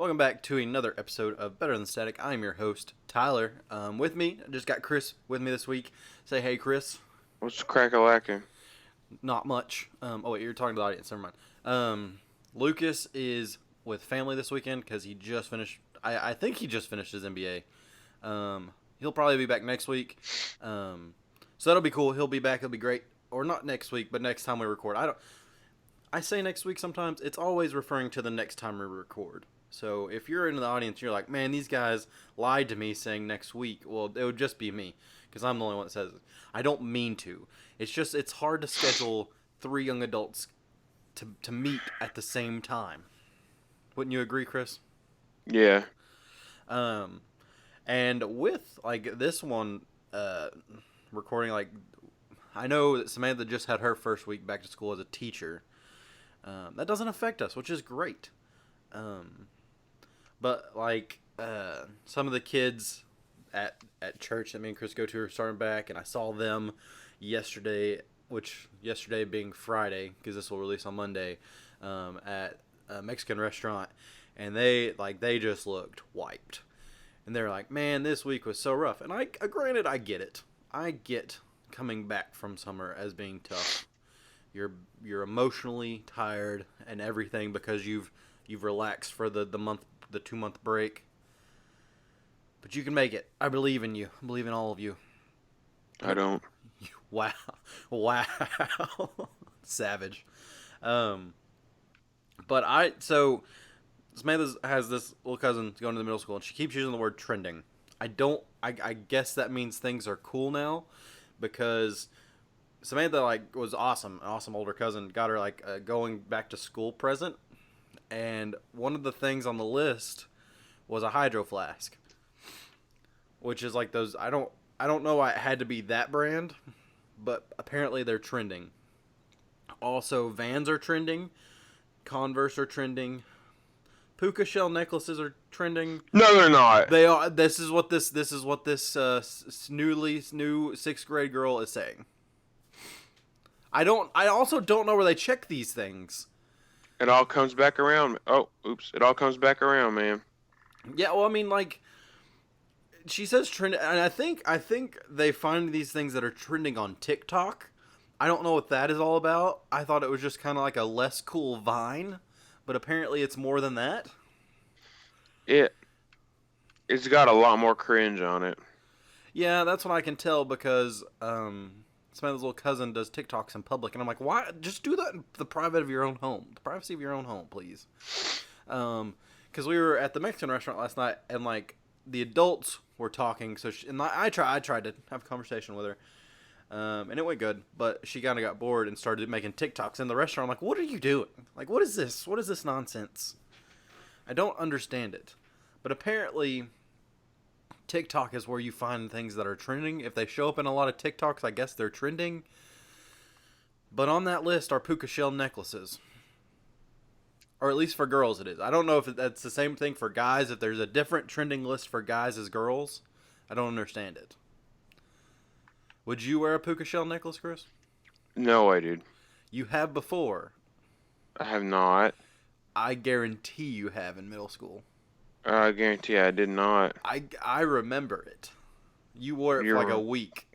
Welcome back to another episode of Better Than Static. I'm your host, Tyler. With me, I just got Chris with me this week. Say hey, Chris. What's crack-a-lacking? Not much. Oh, wait, you're talking to the audience. Never mind. Lucas is with family this weekend because he just finished. I think he just finished his MBA. He'll probably be back next week. So that'll be cool. He'll be back. It'll be great. Or not next week, but next time we record. I say next week sometimes. It's always referring to the next time we record. So if you're in the audience, you're like, man, these guys lied to me saying next week. Well, it would just be me because I'm the only one that says it. I don't mean to. It's hard to schedule three young adults to meet at the same time. Wouldn't you agree, Chris? Yeah. And with like this one recording, like I know that Samantha just had her first week back to school as a teacher. That doesn't affect us, which is great. But like some of the kids at church that me and Chris go to are starting back, and I saw them yesterday, which yesterday being Friday, because this will release on Monday, at a Mexican restaurant, and they just looked wiped, and they're like, man, this week was so rough. And granted, I get it. I get coming back from summer as being tough. You're emotionally tired and everything because you've relaxed for the 2-month break. But you can make it. I believe in you. I believe in all of you. I don't. Wow. Savage. So Samantha has this little cousin going to the middle school, and she keeps using the word trending. I guess that means things are cool now, because Samantha was awesome. An awesome older cousin got her a going back to school present, and one of the things on the list was a hydro flask, which is like those. I don't know why it had to be that brand, but apparently they're trending. Also, Vans are trending, Converse are trending, puka shell necklaces are trending. No, they're not. They are. This is what this new 6th grade girl is saying. I also don't know where they check these things. It all comes back around. Oh, oops. It all comes back around, man. Yeah, well, I mean, she says trend, and I think they find these things that are trending on TikTok. I don't know what that is all about. I thought it was just kind of like a less cool Vine, but apparently it's more than that. It's got a lot more cringe on it. Yeah, that's what I can tell because Samantha's little cousin does TikToks in public, and I'm like, why? Just do that in the privacy of your own home, please. Because we were at the Mexican restaurant last night, and the adults were talking. So I tried to have a conversation with her, and it went good. But she kind of got bored and started making TikToks in the restaurant. I'm like, what are you doing? What is this? What is this nonsense? I don't understand it. But apparently, TikTok is where you find things that are trending. If they show up in a lot of TikToks, I guess they're trending. But on that list are puka shell necklaces. Or at least for girls it is. I don't know if that's the same thing for guys. If there's a different trending list for guys as girls, I don't understand it. Would you wear a puka shell necklace, Chris? No way, dude. You have before. I have not. I guarantee you have in middle school. I guarantee I did not. I remember it. You wore it for a week.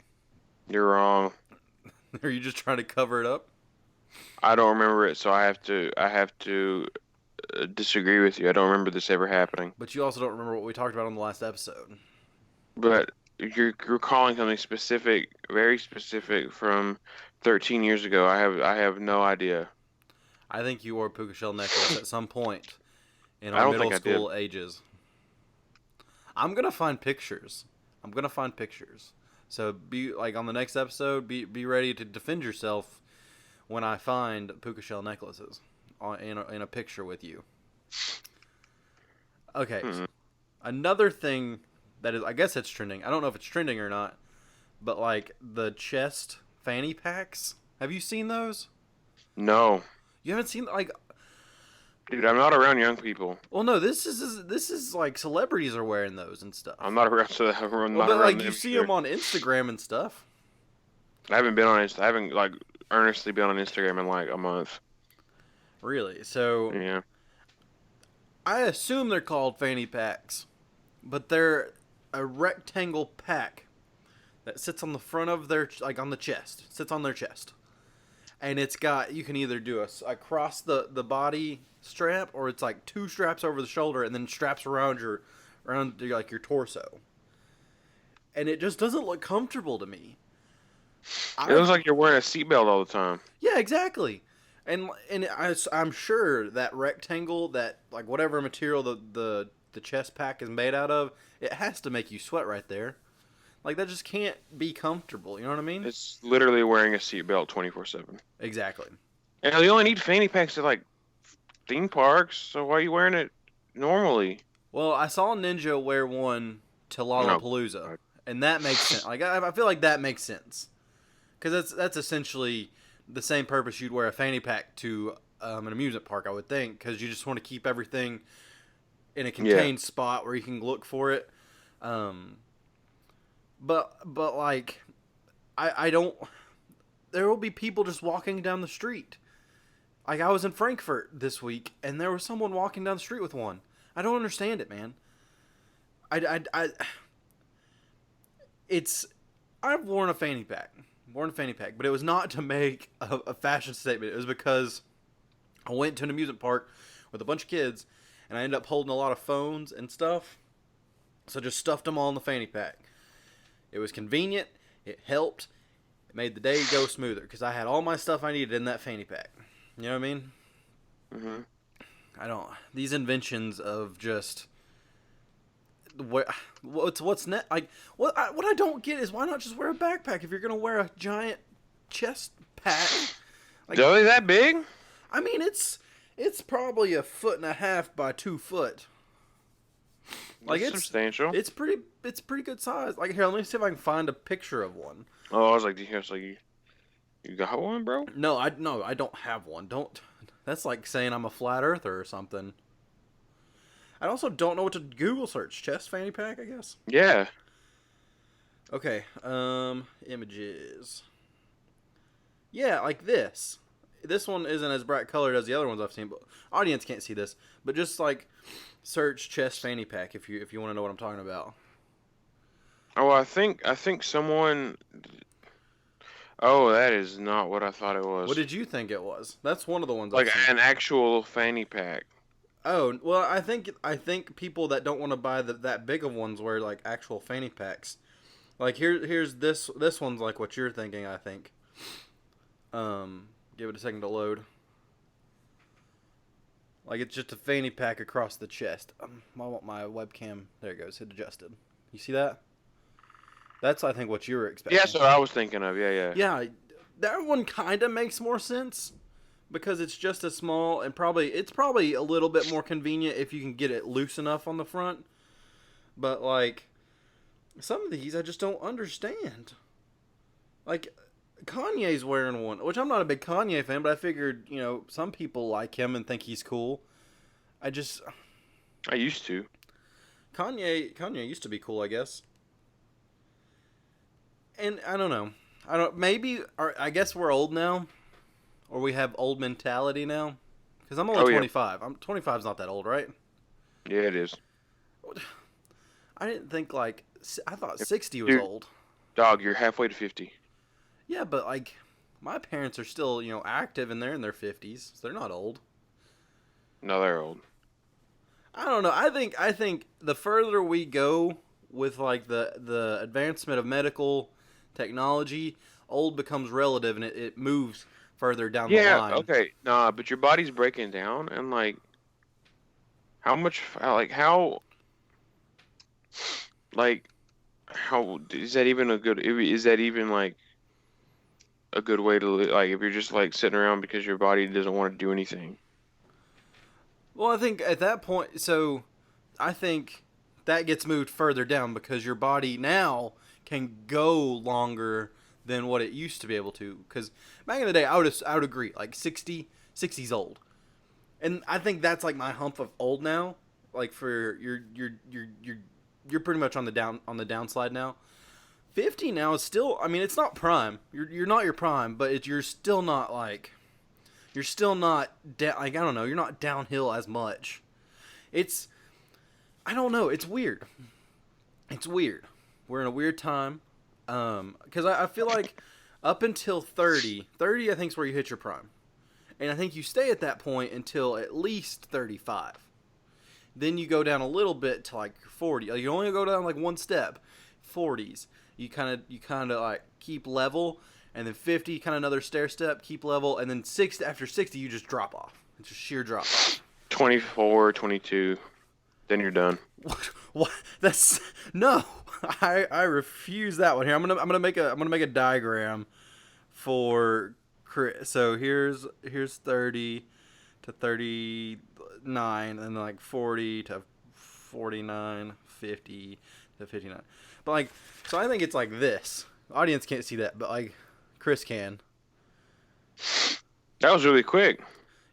You're wrong. Are you just trying to cover it up? I don't remember it, so I have to disagree with you. I don't remember this ever happening. But you also don't remember what we talked about on the last episode. But you're recalling something specific, very specific from 13 years ago. I have no idea. I think you wore a puka shell necklace at some point in our middle school ages. I'm gonna find pictures. So be on the next episode. Be ready to defend yourself when I find puka shell necklaces in a picture with you. Okay. Mm-hmm. Another thing that is, I guess it's trending. I don't know if it's trending or not, but the chest fanny packs. Have you seen those? No. You haven't seen Dude, I'm not around young people. Well, no, this is celebrities are wearing those and stuff. I'm not around, so I'm not but around you see them on Instagram and stuff. I haven't earnestly been on Instagram in a month. Really? So yeah. I assume they're called fanny packs, but they're a rectangle pack that sits on the front of their, like on the chest, sits on their chest. And it's got, you can either do across the body strap, or it's like two straps over the shoulder and then straps around like your torso. And it just doesn't look comfortable to me. It looks like you're wearing a seatbelt all the time. Yeah, exactly. I'm sure that rectangle, that like whatever material the chest pack is made out of, it has to make you sweat right there. Like that just can't be comfortable. You know what I mean? It's literally wearing a seatbelt 24/7. Exactly. And you only need fanny packs at like theme parks, so why are you wearing it normally? Well, I saw Ninja wear one to Lollapalooza, and that makes sense. Like I feel like that makes sense, because that's essentially the same purpose you'd wear a fanny pack to an amusement park, I would think, because you just want to keep everything in a contained spot where you can look for it. But like, I don't. There will be people just walking down the street. Like I was in Frankfurt this week, and there was someone walking down the street with one. I don't understand it, man. I've worn a fanny pack, but it was not to make a fashion statement. It was because I went to an amusement park with a bunch of kids, and I ended up holding a lot of phones and stuff. So just stuffed them all in the fanny pack. It was convenient. It helped. It made the day go smoother because I had all my stuff I needed in that fanny pack. You know what I mean? Mm-hmm. I don't. These inventions of just what's net like what I don't get is, why not just wear a backpack if you're gonna wear a giant chest pack? Like, really that big? I mean, it's probably 1.5 by 2 foot. Like it's substantial. It's pretty good size. Like here, let me see if I can find a picture of one. Oh, I was like, you got one, bro? No, I don't have one. Don't. That's like saying I'm a flat earther or something. I also don't know what to Google search. Chest fanny pack, I guess. Yeah. Okay. Images. Yeah, like this. This one isn't as bright colored as the other ones I've seen, but audience can't see this. But just like search chest fanny pack if you want to know what I'm talking about. Oh, I think someone. Oh, that is not what I thought it was. What did you think it was? That's one of the ones. Like an actual fanny pack. Oh, well, I think people that don't want to buy that big of ones wear like actual fanny packs. Like here's this one's like what you're thinking, I think. Give it a second to load. Like it's just a fanny pack across the chest. I want my webcam. There it goes. It adjusted. You see that? That's, I think, what you were expecting. Yeah, so I was thinking of. Yeah. Yeah, that one kind of makes more sense because it's just as small, and it's probably a little bit more convenient if you can get it loose enough on the front. But like some of these, I just don't understand. Like Kanye's wearing one, which I'm not a big Kanye fan, but I figured some people like him and think he's cool. I used to. Kanye used to be cool, I guess. And I don't know. I guess we're old now, or we have old mentality now. Because I'm only 25. 25's not that old, right? Yeah, it is. I didn't think I thought 60 was old. Dog, you're halfway to 50. Yeah, but like my parents are still active and they're in their 50s. So they're not old. No, they're old. I don't know. I think the further we go with like the advancement of medical technology, old becomes relative and it moves further down the line. Yeah, okay. Nah, but your body's breaking down and like how is that even like a good way to live? Like if you're just like sitting around because your body doesn't want to do anything. Well, I think at that point, I think that gets moved further down because your body now can go longer than what it used to be able to. Because back in the day, I would agree, like 60's old, and I think that's like my hump of old now. Like for you're pretty much on the downslide now. 50 now is still, I mean, it's not prime. You're not your prime, but you're still not like, you're still not like I don't know, you're not downhill as much. It's I don't know. It's weird. It's weird. We're in a weird time. Because I feel like up until 30 I think is where you hit your prime. And I think you stay at that point until at least 35. Then you go down a little bit to like 40. You only go down like one step. 40s. You kind of like keep level, and then 50 kind of another stair step, keep level, and then 60 after 60 you just drop off. It's just sheer drop off. 24, 22. Then you're done. What? That's no. I refuse that one. Here, I'm gonna make a diagram for Chris. So here's 30 to 39, and then like 40 to 49, 50 to 59. But like, so I think it's like this. The audience can't see that, but like Chris can. That was really quick.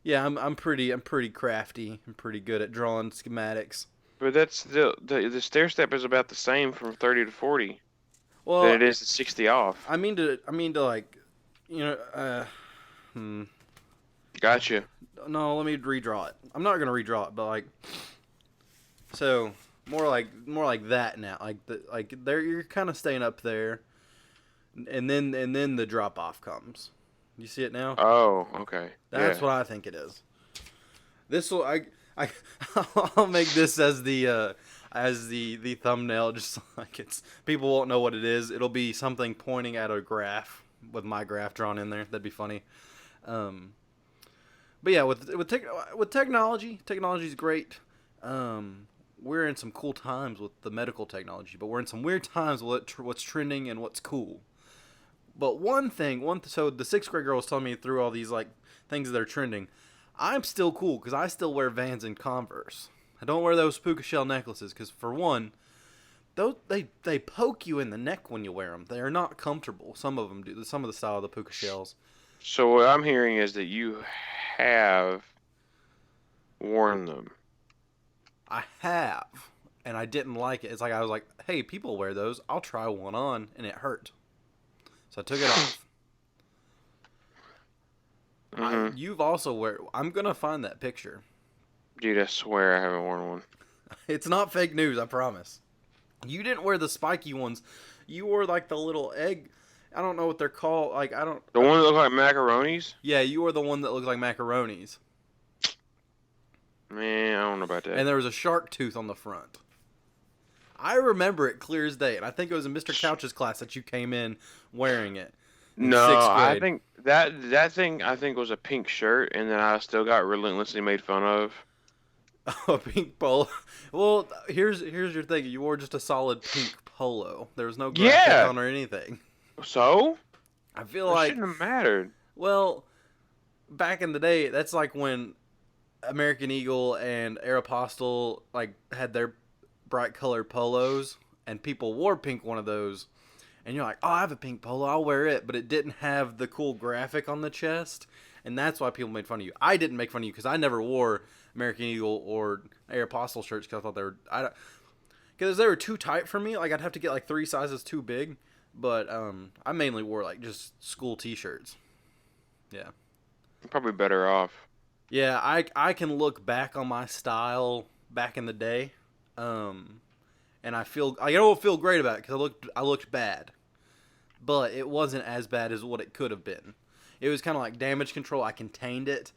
Yeah, I'm pretty crafty. I'm pretty good at drawing schematics. But that's the stair step is about the same from 30 to 40 Well, than it is to 60 off. I mean to like, Gotcha. No, let me redraw it. I'm not gonna redraw it, but like, so more like that now. Like there, you're kind of staying up there, and then the drop off comes. You see it now? Oh, okay. That's what I think it is. This will I'll make this as the thumbnail, just like it's people won't know what it is. It'll be something pointing at a graph with my graph drawn in there. That'd be funny. But yeah, with technology's great. We're in some cool times with the medical technology, but we're in some weird times with what's trending and what's cool. But so the 6th grade girl was telling me through all these like things that are trending. I'm still cool because I still wear Vans and Converse. I don't wear those puka shell necklaces because, for one, they poke you in the neck when you wear them. They are not comfortable. Some of them do. Some of the style of the puka shells. So what I'm hearing is that you have worn them. I have, and I didn't like it. It's like I was like, hey, people wear those. I'll try one on, and it hurt. So I took it off. Mm-hmm. You've also I'm gonna find that picture. Dude, I swear I haven't worn one. It's not fake news, I promise. You didn't wear the spiky ones. You wore like the little egg. I don't know what they're called. Like I don't. The one that look like macaronis? Yeah, you wore the one that looks like macaronis. Man, I don't know about that. And there was a shark tooth on the front. I remember it clear as day, and I think it was in Mr. Couch's class that you came in wearing it. No, I think that thing was a pink shirt, and then I still got relentlessly made fun of. A pink polo. Well, here's your thing. You wore just a solid pink polo. There was no graphic on or anything. So? I feel like shouldn't have mattered. Well, back in the day, that's like when American Eagle and Aeropostale like had their bright colored polos, and people wore pink one of those. And you're like, oh, I have a pink polo, I'll wear it. But it didn't have the cool graphic on the chest. And that's why people made fun of you. I didn't make fun of you because I never wore American Eagle or Aeropostale shirts because I thought they were... Because they were too tight for me. Like, I'd have to get like 3 sizes too big. But I mainly wore like just school t-shirts. Yeah. I'm probably better off. Yeah, I can look back on my style back in the day. And I don't feel great about it because I looked bad. But it wasn't as bad as what it could have been. It was kind of like damage control. I contained it.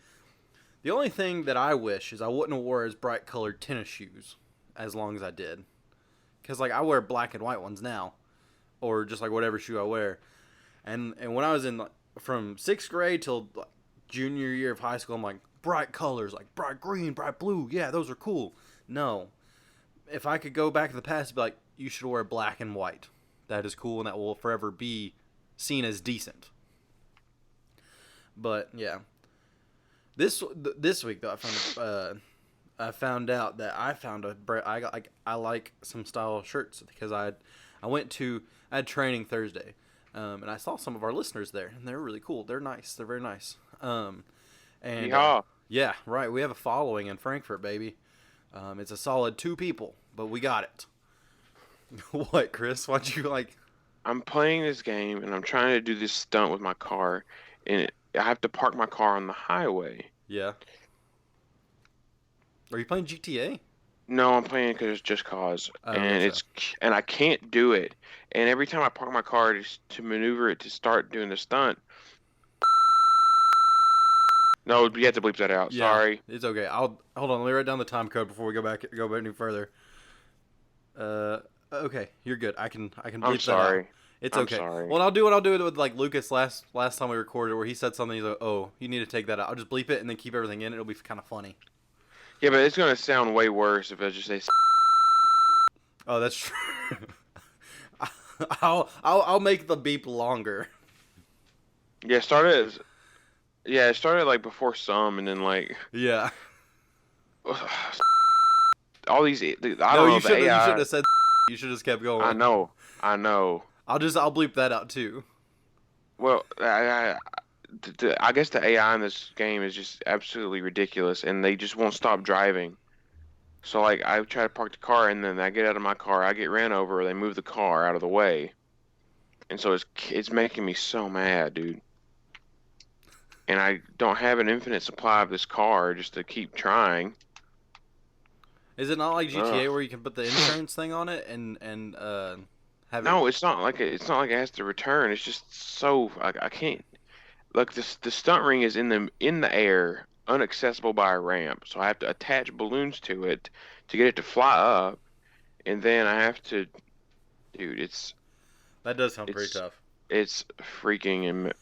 The only thing that I wish is I wouldn't have wore as bright colored tennis shoes as long as I did. Because like I wear black and white ones now. Or just like whatever shoe I wear. And when I was in from 6th grade till like, junior year of high school, I'm like, bright colors, like bright green, bright blue. Yeah, those are cool. No. If I could go back to the past, I'd be like, you should wear black and white. That is cool, and that will forever be seen as decent. But yeah, this week though, I found out that I like some style shirts because I had training Thursday, and I saw some of our listeners there, and they're really cool. They're nice. They're very nice. Yeah, right. We have a following in Frankfurt, baby. It's a solid 2 people, but we got it. What, Chris? Why'd you like? I'm playing this game and I'm trying to do this stunt with my car, and I have to park my car on the highway. Yeah. Are you playing GTA? No, I'm playing because it's Just Cause, Oh, and gotcha. and I can't do it. And every time I park my car to maneuver it to start doing the stunt, no, you have to bleep that out. Yeah, Sorry. it's okay. I'll hold on. Let me write down the time code before we go back any further. Okay, you're good. I can I'm bleep that out. sorry. It's I'm okay. sorry. Well, I'll do what I'll do with like Lucas last time we recorded, where he said something. He's like, "Oh, you need to take that out." I'll just bleep it and then keep everything in. It'll be kind of funny. Yeah, but it's gonna sound way worse if I just say. Oh, that's true. I'll make the beep longer. Yeah, started. Yeah, it started like before some, and then like Yeah. all these. I don't No, know the you AI. shouldn't have said. You should just kept I going. know. I know. I'll bleep that out too. Well, I guess the AI in this game is just absolutely ridiculous, and they just won't stop driving. So like, I try to park the car, and then I get out of my car, I get ran over, they move the car out of the way, and so it's making me so mad, dude. And I don't have an infinite supply of this car just to keep trying. Is it not like Ugh. GTA where you can put the insurance thing on it and have it? No, it's not like it has to return. It's just so I can't. Look, this the stunt ring is in the air, unaccessible by a ramp. So I have to attach balloons to it to get it to fly up, and then I have to, dude, That does sound pretty it's tough. it's freaking and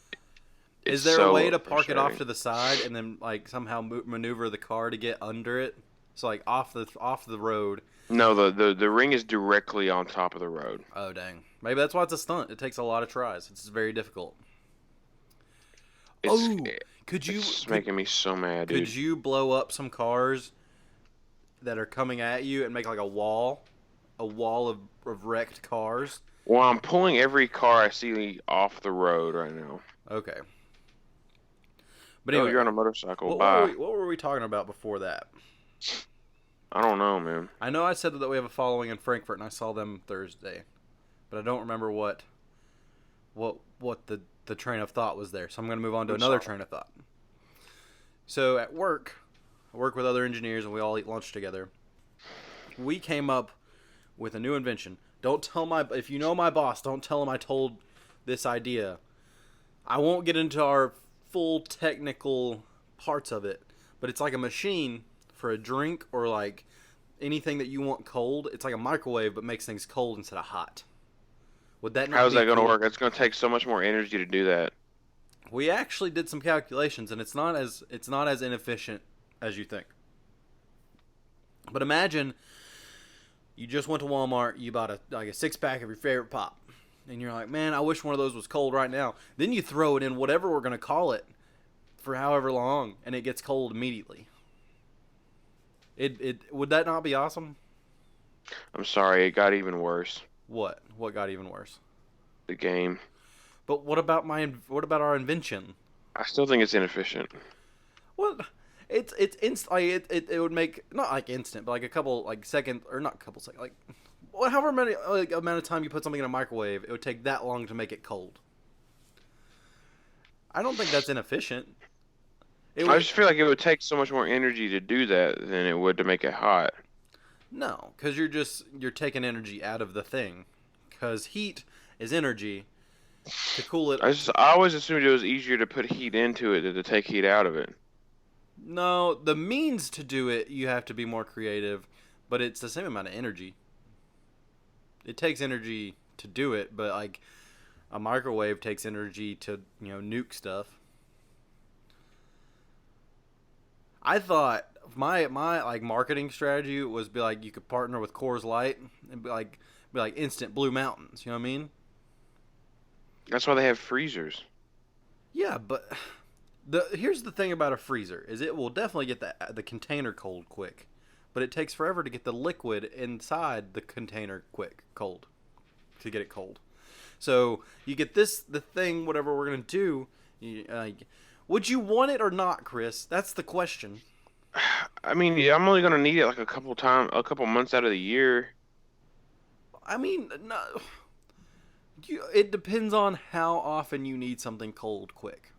it's Is there a way so to park it off frustrating. to the side and then like somehow maneuver the car to get under it? So like off the road. No, the ring is directly on top of the road. Oh dang. Maybe that's why it's a stunt. It takes a lot of tries. It's very difficult. It's Oh, could you it's could making me so mad, could dude. you blow up some cars that are coming at you and make like a wall of wrecked cars? Well, I'm pulling every car I see off the road right now. Okay. But Oh, anyway, you're on a motorcycle. what were Bye. we talking about before that? I don't know, man. I know I said that we have a following in Frankfurt and I saw them Thursday, but I don't remember what the train of thought was there. So I'm going to move on to I'm another sorry. train of thought. So at work, I work with other engineers and we all eat lunch together. We came up with a new invention. Don't tell if you know my boss, don't tell him I told this idea. I won't get into our full technical parts of it, but it's like a machine for a drink or like anything that you want cold. It's like a microwave but makes things cold instead of hot. Would that not How's be that gonna cool? work? It's gonna take so much more energy to do that. We actually did some calculations and it's not as inefficient as you think. But imagine you just went to Walmart, you bought a 6 pack of your favorite pop. And you're like, "Man, I wish one of those was cold right now." Then you throw it in whatever we're going to call it for however long and it gets cold immediately. It would that not be awesome? I'm sorry, it got even worse. What got even worse? The game. But what about our invention? I still think it's inefficient. What? Like it would make not like instant, but like a couple like second or not a couple seconds like however many like amount of time you put something in a microwave, it would take that long to make it cold. I don't think that's inefficient. It I would just feel like it would take so much more energy to do that than it would to make it hot. no, because you're taking energy out of the thing. Because heat is energy to cool it. I always assumed it was easier to put heat into it than to take heat out of it. No, the means to do it you have to be more creative, but it's the same amount of energy. It takes energy to do it, but like a microwave takes energy to nuke stuff. I thought my like marketing strategy was be like you could partner with Coors Light and be like instant Blue Mountains. You know what I mean? That's why they have freezers. Yeah, but here's the thing about a freezer is it will definitely get the container cold quick, but it takes forever to get the liquid inside the container cold to get it cold. So you get the thing whatever we're gonna do. Would you want it or not, Chris? That's the question. I mean, yeah, I'm only gonna need it like a couple months out of the year. I mean, no, it depends on how often you need something cold quick.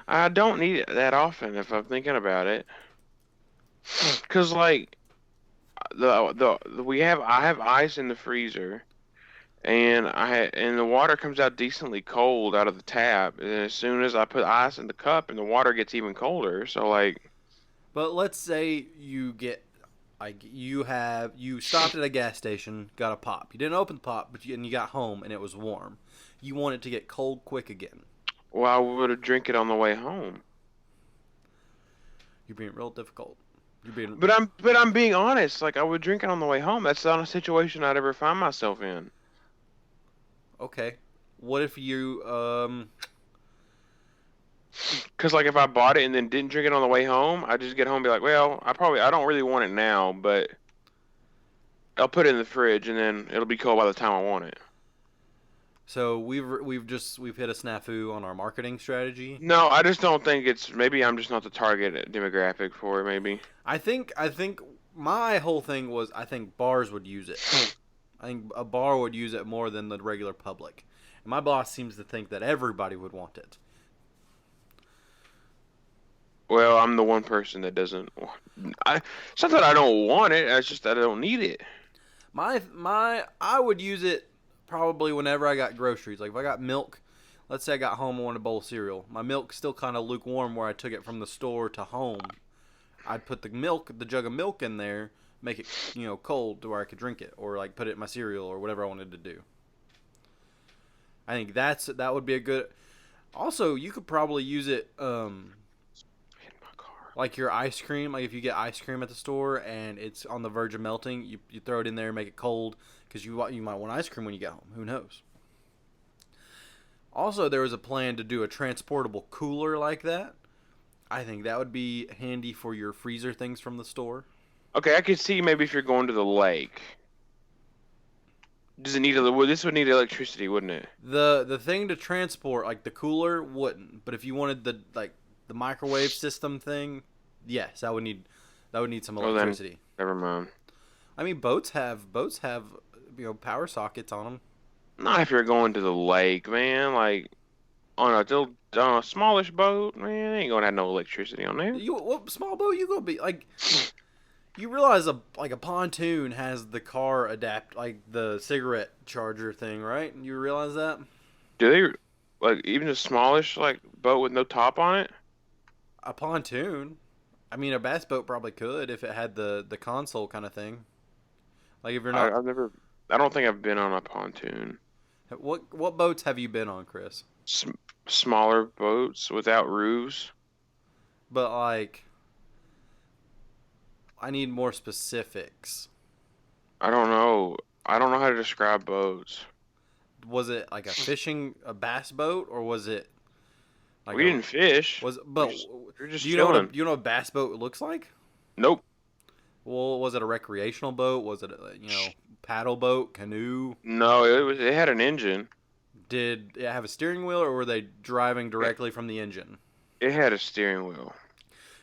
I don't need it that often if I'm thinking about it. Cause like I have ice in the freezer, and and the water comes out decently cold out of the tap. And as soon as I put ice in the cup, and the water gets even colder. So like, But let's say you stopped at a gas station, got a pop. You didn't open the pop, and you got home and it was warm. You want it to get cold quick again. well, I would have drink it on the way home. You're being real difficult. You're being But I'm being honest. Like I would drink it on the way home. That's not a situation I'd ever find myself in. okay. What if you Cause like if I bought it and then didn't drink it on the way home, I just get home and be like, well, I don't really want it now, but I'll put it in the fridge and then it'll be cold by the time I want it. So we've hit a snafu on our marketing strategy. No, I just don't think it's. Maybe I'm just not the target demographic for it. Maybe. I think my whole thing was I think bars would use it. I think a bar would use it more than the regular public. And my boss seems to think that everybody would want it. Well, I'm the one person that doesn't. It's not that I don't want it. It's just that I don't need it. My I would use it probably whenever I got groceries. Like if I got milk, let's say I got home and wanted a bowl of cereal. My milk's still kind of lukewarm where I took it from the store to home. I'd put the jug of milk in there, make it, cold to where I could drink it, or like put it in my cereal or whatever I wanted to do. I think that would be a good. Also, you could probably use it, In my car. like your ice cream. Like if you get ice cream at the store and it's on the verge of melting, you throw it in there, make it cold, because you might want ice cream when you get home. Who knows? Also, there was a plan to do a transportable cooler like that. I think that would be handy for your freezer things from the store. Okay, I could see maybe if you're going to the lake. Does it need a? Well, this would need electricity, wouldn't it? The thing to transport, like the cooler, wouldn't. But if you wanted the microwave system thing, yes, that would need some Well then, electricity. never mind. I mean, boats have power sockets on them. Not if you're going to the lake, man. Like on a smallish boat, man. Ain't gonna have no electricity on there. What small boat you gonna be like? You realize a pontoon has the car adapt, like the cigarette charger thing, right? You realize that? Do they like even a smallish like boat with no top on it? A pontoon. I mean, a bass boat probably could if it had the console kind of thing. Like if you're not, I've never. I don't think I've been on a pontoon. what boats have you been on, Chris? S Smaller boats without roofs. But like, I need more specifics. I don't know. I don't know how to describe boats. Was it like a bass boat, or was it like We didn't fish. was We're but just, we're just do you know what chilling. a bass boat looks like? Nope. Well, was it a recreational boat? Was it a paddle boat, canoe? No, it had an engine. Did it have a steering wheel, or were they driving It, directly from the engine? it had a steering wheel.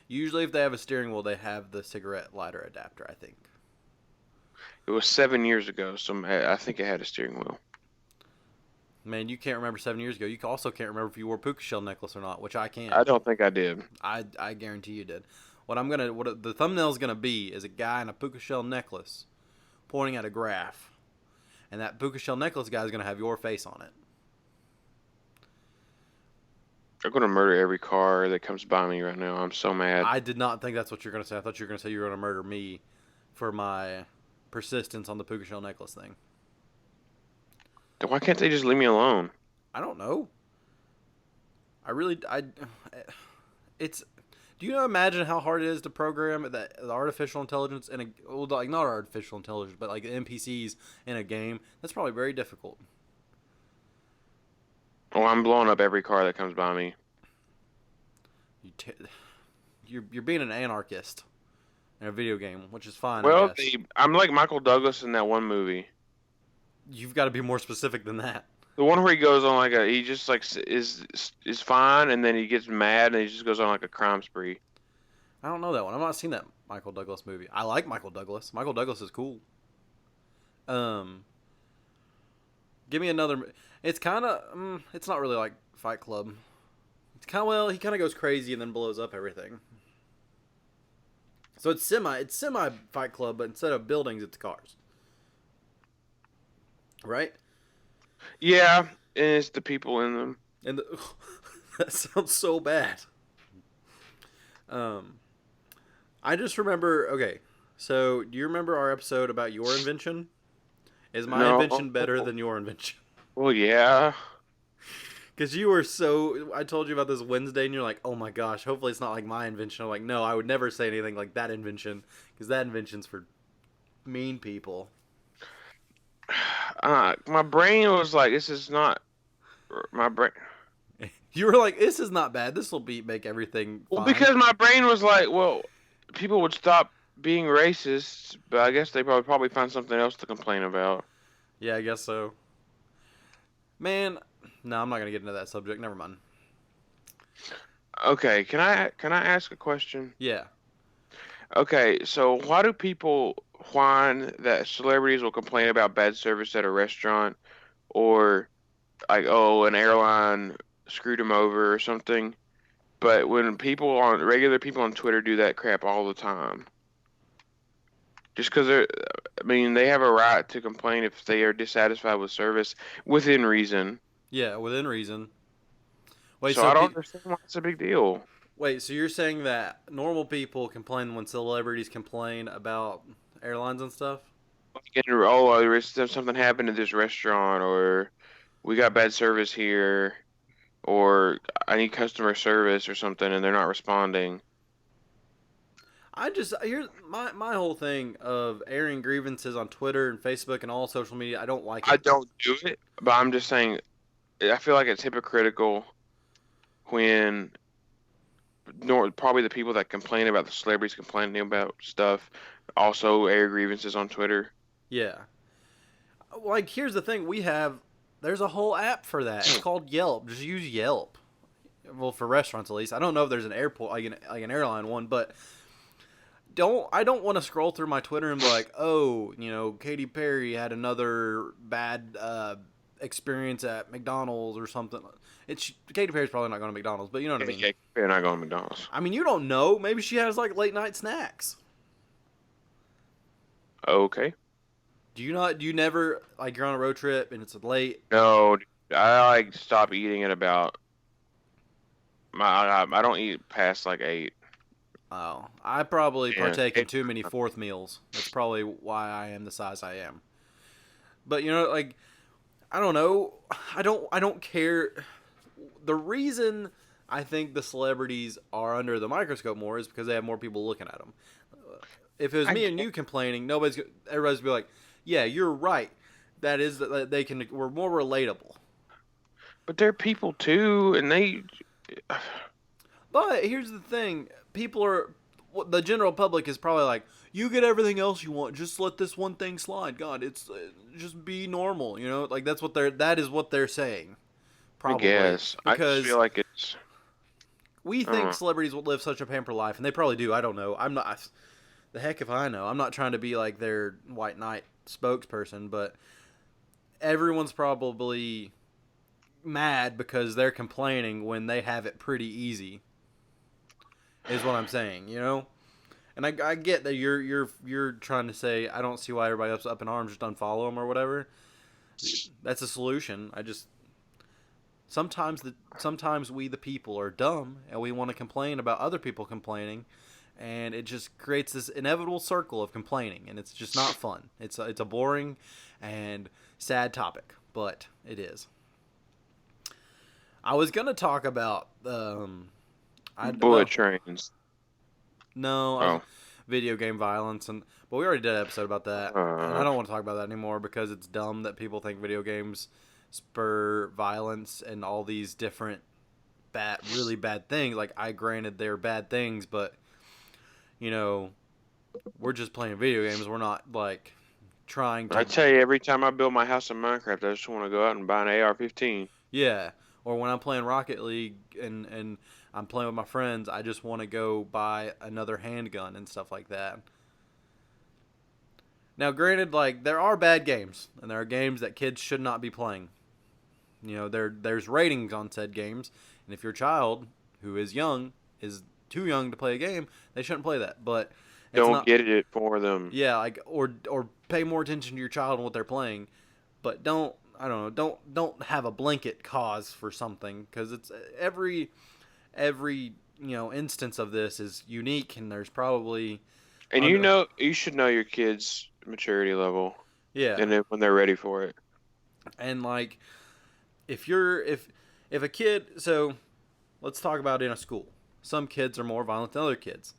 Usually, if they have a steering wheel, they have the cigarette lighter adapter, I think. It was 7 years ago, so I think it had a steering wheel. Man, you can't remember 7 years ago. You also can't remember if you wore a puka shell necklace or not, which I I can. don't think I did. I guarantee you did. What the thumbnail's gonna be is a guy in a puka shell necklace pointing at a graph, and that puka shell necklace guy is gonna have your face on it. I'm gonna murder every car that comes by me right now. I'm so mad. I did not think that's what you're gonna say. I thought you were gonna say you were gonna murder me for my persistence on the puka shell necklace thing. Why can't they just leave me alone? I don't know. I really I it's do you know imagine how hard it is to program the artificial intelligence in a well, like not artificial intelligence but like NPCs in a game? That's probably very difficult. Oh, I'm blowing up every car that comes by me. You t- you're being an anarchist in a video game, which is fine, I Well, guess. I'm like Michael Douglas in that one movie. You've got to be more specific than that. The one where he goes on like he just like is fine, and then he gets mad and he just goes on like a crime spree. I don't know that one. I've not seen that Michael Douglas movie. I like Michael Douglas. Michael Douglas is cool. Um, Give me another. It's kind of. It's not really like Fight Club. It's kind of he kind of goes crazy and then blows up everything. So it's semi Fight Club, but instead of buildings, it's cars. Right? Yeah, and it's the people in them. And that sounds so bad. Um, I just remember. Okay, so do you remember our episode about your invention? Is my No. invention better than your invention? Well, yeah. Because you were so. I told you about this Wednesday, and you're like, "Oh my gosh, hopefully it's not like my invention." I'm like, "No, I would never say anything like that invention, because that invention's for mean people." My brain was like, this is not my brain. You were like, "This is not bad. This will make everything Well, fine." because my brain was like, well, people would stop being racist, but I guess they probably find something else to complain about. Yeah, I guess so. Man, no, I'm not gonna get into that subject. Never mind. Okay, can I ask a question? Yeah. Okay, so why do people whine that celebrities will complain about bad service at a restaurant or like, oh, an airline screwed them over or something? But when regular people on Twitter do that crap all the time, just because I mean, they have a right to complain if they are dissatisfied with service within reason. Yeah, within reason. Wait, So I don't understand why it's a big deal. so you're saying that normal people complain when celebrities complain about airlines and stuff? Like, oh, something happened at this restaurant, or we got bad service here, or I need customer service or something, and they're not responding. Here's my whole thing of airing grievances on Twitter and Facebook and all social media. I don't like I it. don't do it, but I'm just saying, I feel like it's hypocritical when probably the people that complain about the celebrities complaining about stuff also air grievances on Twitter. Yeah. Like here's the thing, there's a whole app for that. It's called Yelp. Just use Yelp. Well, for restaurants at least. I don't know if there's an airport like an airline one, but I don't want to scroll through my Twitter and be like, oh, Katy Perry had another bad experience at McDonald's or something. Katy Perry's probably not going to McDonald's, but you know what I mean. They're not going to McDonald's. I mean, you don't know. Maybe she has like late night snacks. Okay. Do you never like you're on a road trip and it's late? No, I like stop eating at about I don't eat past like 8. Oh, I probably Yeah, partake in too many fourth meals. That's probably why I am the size I am. But like I don't know. I don't care. The reason I think the celebrities are under the microscope more is because they have more people looking at them. If it was me and you complaining, everybody's be like, "Yeah, you're right. That is that we're more relatable." But they're people too, and they. But here's the thing: the general public is probably like, "You get everything else you want. Just let this one thing slide." God, it's just be normal. Like that is what they're saying. Probably, I guess. I just feel like it's. We think celebrities will live such a pampered life, and they probably do. I don't know. I'm not. The heck if I know. I'm not trying to be like their white knight spokesperson, but everyone's probably mad because they're complaining when they have it pretty easy. Is what I'm saying, And I get that you're trying to say I don't see why everybody else up in arms, just unfollow them or whatever. That's a solution. Sometimes we the people are dumb and we want to complain about other people complaining, and it just creates this inevitable circle of complaining, and it's just not fun. It's a boring and sad topic, but it is. I was gonna talk about bullet trains. No, video game violence, but we already did an episode about that. And I don't want to talk about that anymore because it's dumb that people think video games spur violence and all these different really bad things. Like, granted they're bad things, but we're just playing video games. We're not like trying to. I tell you, every time I build my house in Minecraft, I just want to go out and buy an AR-15. Yeah, or when I'm playing Rocket League and I'm playing with my friends, I just want to go buy another handgun and stuff like that. Now, granted, like, there are bad games, and there are games that kids should not be playing. There's ratings on said games, and if your child, who is too young to play a game, they shouldn't play that. But It's Don't not. get it for them. Yeah, like or pay more attention to your child and what they're playing, but don't I don't know don't have a blanket cause for something because it's every instance of this is unique and there's probably And under you should know your kids' maturity level yeah and when they're ready for it. and like if a kid so let's talk about in a school some kids are more violent than other kids.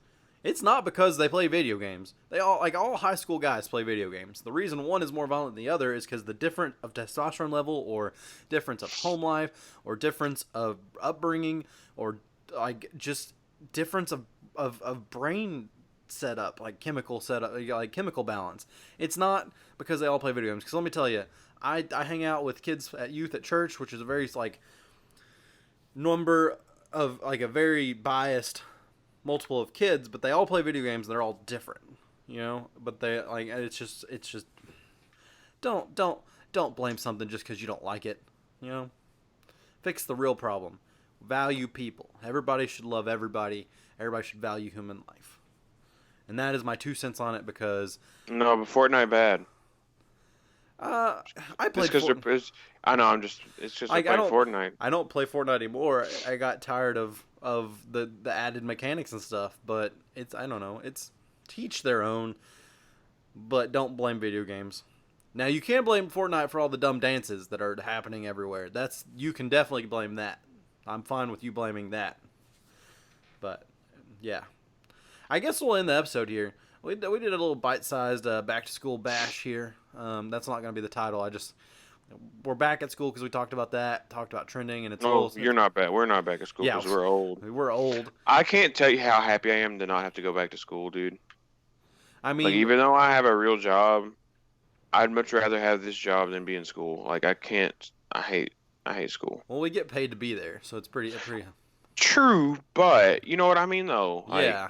It's not because they play video games. They all high school guys play video games. The reason one is more violent than the other is because the difference of testosterone level, or difference of home life, or difference of upbringing, or like just difference of brain setup, like chemical setup, like chemical balance. It's not because they all play video games. Because let me tell you, I hang out with kids at youth at church, which is a very like number of like a very biased multiple of kids, but they all play video games and they're all different, but they like it's just don't blame something just because you don't like it, you know fix the real problem. Value people. Everybody should love everybody. Everybody should value human life, and that is my 2 cents on it. Because No, but Fortnite bad. uh I It's played because Fort- I know. It's just I I play don't Fortnite. I don't play Fortnite anymore. I got tired of the added mechanics and stuff, but it's I don't know. It's teach their own, but don't blame video games. Now you can blame Fortnite for all the dumb dances that are happening everywhere. You can definitely blame that. I'm fine with you blaming that. But yeah, I guess we'll end the episode here. We did a little bite-sized back to school bash here. That's not going to be the title. We're back at school because we talked about that, talked about trending, and it's a No, little. you're not back. We're not back at school Yeah, because we're old. we're old. I can't tell you how happy I am to not have to go back to school, dude. I Like, mean, even though I have a real job, I'd much rather have this job than be in school. Like, I can't. I hate school. well, we get paid to be there, so it's pretty. True, but you know what I mean, though. Like, Yeah,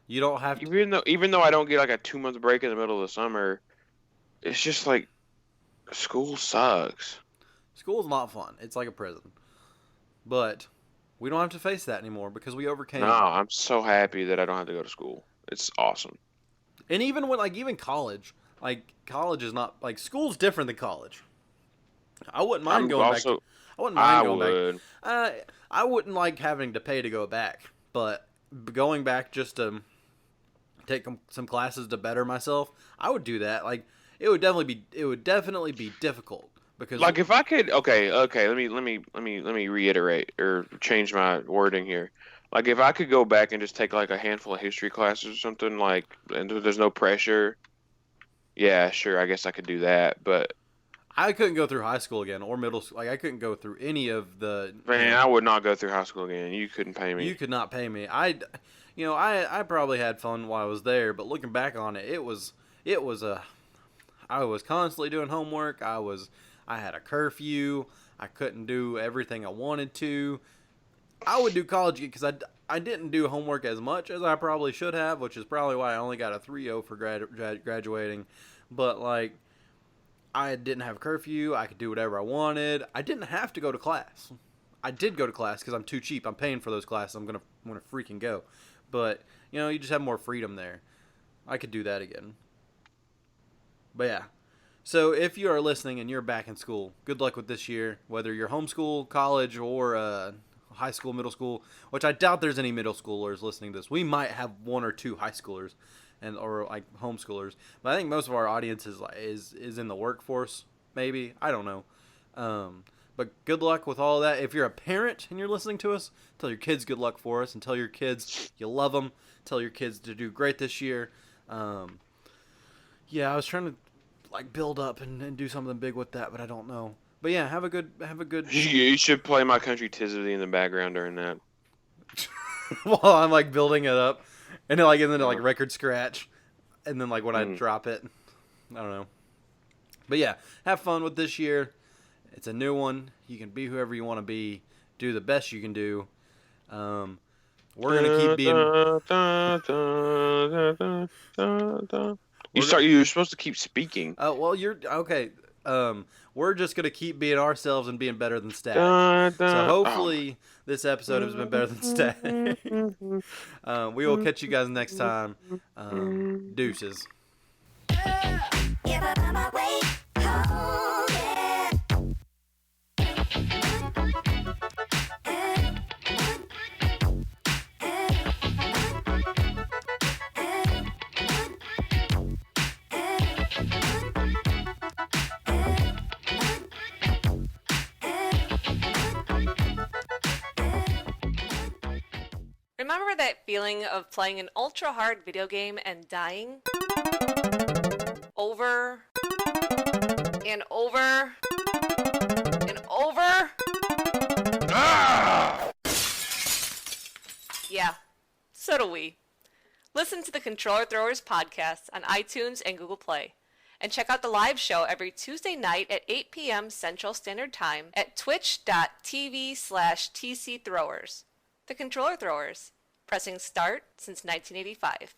you don't have to. even though I don't get like a 2 month break in the middle of the summer, it's just like school sucks. School's not fun. It's like a prison, but we don't have to face that anymore because we overcame. No, I'm so happy that I don't have to go to school. It's awesome. And even when even college, like college is not like school's different than college. I wouldn't mind I'm going back. also I wouldn't I mind going would. back. I wouldn't like having to pay to go back, but going back just to take some classes to better myself, I would do that. Like it would definitely be difficult because Like if I could, okay, let me reiterate or change my wording here. Like if I could go back and just take like a handful of history classes or something like, and there's no pressure, yeah, sure, I guess I could do that. But I couldn't go through high school again or middle school. Like I couldn't go through any of the. man, I would not go through high school again. You couldn't pay me. You could not pay me. I probably had fun while I was there, but looking back on it, it was a. I was constantly doing homework. I had a curfew. I couldn't do everything I wanted to. I would do college because I didn't do homework as much as I probably should have, which is probably why I only got a 3.0 for graduating. But like, I didn't have curfew. I could do whatever I wanted. I didn't have to go to class. I did go to class because I'm too cheap. I'm paying for those classes. I'm gonna freaking go. But you just have more freedom there. I could do that again. But yeah. So if you are listening and you're back in school, good luck with this year. Whether you're homeschool, college, or high school, middle school, which I doubt there's any middle schoolers listening to this. We might have one or two high schoolers or like homeschoolers, but I think most of our audience is in the workforce. Maybe I don't know. But good luck with all of that. If you're a parent and you're listening to us, tell your kids good luck for us, and tell your kids you love them. Tell your kids to do great this year. Yeah, I was trying to like build up and do something big with that, but I don't know. But yeah, have a good. You should play My Country 'Tis of Thee in the background during that. While I'm like building it up, and then like record scratch, and then like when I drop it, I don't know. But yeah, have fun with this year. It's a new one. You can be whoever you want to be. Do the best you can do. We're gonna keep being. You're supposed to keep speaking. Well, you're okay. We're just gonna keep being ourselves and being better than Static. Dun, So dun. hopefully this episode has been better than Static. We will catch you guys next time. Deuces. Remember that feeling of playing an ultra-hard video game and dying? Over and over and over? Ah! Yeah, so do we. Listen to the Controller Throwers podcast on iTunes and Google Play. And check out the live show every Tuesday night at 8 p.m. Central Standard Time at twitch.tv/TCThrowers. The Controller Throwers, pressing start since 1985.